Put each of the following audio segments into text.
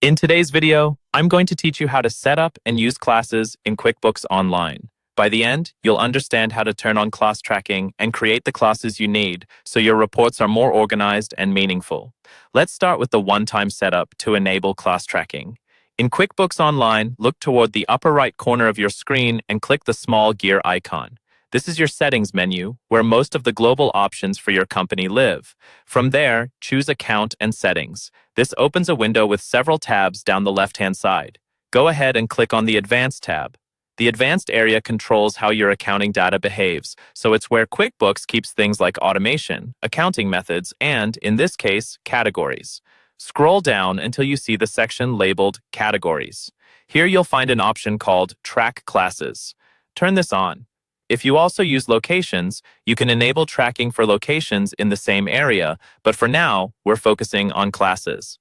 In today's video, I'm going to teach you how to set up and use classes in QuickBooks Online. By the end, you'll understand how to turn on class tracking and create the classes you need so your reports are more organized and meaningful. Let's start with the one-time setup to enable class tracking. In QuickBooks Online, look toward the upper right corner of your screen and click the small gear icon. This is your settings menu, where most of the global options for your company live. From there, choose Account and Settings. This opens a window with several tabs down the left-hand side. Go ahead and click on the Advanced tab. The Advanced area controls how your accounting data behaves, so it's where QuickBooks keeps things like automation, accounting methods, and, in this case, categories. Scroll down until you see the section labeled Categories. Here you'll find an option called Track Classes. Turn this on. If you also use locations, you can enable tracking for locations in the same area, but for now, we're focusing on classes.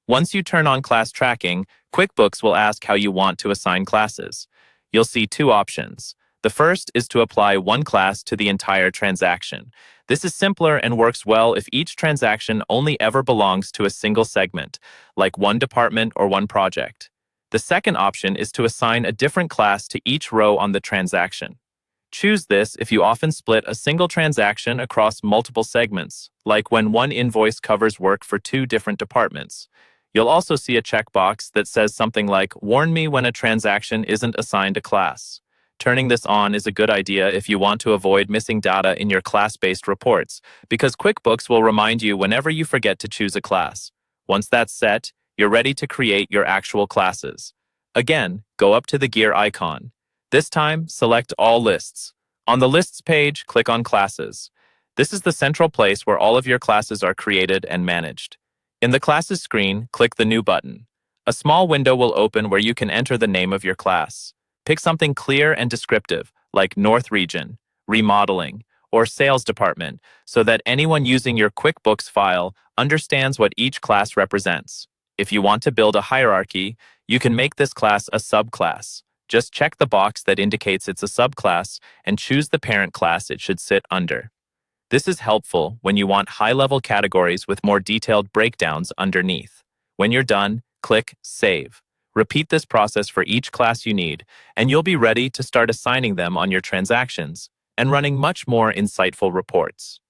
Once you turn on class tracking, QuickBooks will ask how you want to assign classes. You'll see two options. The first is to apply one class to the entire transaction. This is simpler and works well if each transaction only ever belongs to a single segment, like one department or one project. The second option is to assign a different class to each row on the transaction. Choose this if you often split a single transaction across multiple segments, like when one invoice covers work for two different departments. You'll also see a checkbox that says something like, "Warn me when a transaction isn't assigned a class." Turning this on is a good idea if you want to avoid missing data in your class-based reports, because QuickBooks will remind you whenever you forget to choose a class. Once that's set, you're ready to create your actual classes. Again, go up to the gear icon. This time, select All Lists. On the Lists page, click on Classes. This is the central place where all of your classes are created and managed. In the Classes screen, click the New button. A small window will open where you can enter the name of your class. Pick something clear and descriptive, like North Region, Remodeling, or Sales Department, so that anyone using your QuickBooks file understands what each class represents. If you want to build a hierarchy, you can make this class a subclass. Just check the box that indicates it's a subclass and choose the parent class it should sit under. This is helpful when you want high-level categories with more detailed breakdowns underneath. When you're done, click Save. Repeat this process for each class you need, and you'll be ready to start assigning them on your transactions and running much more insightful reports.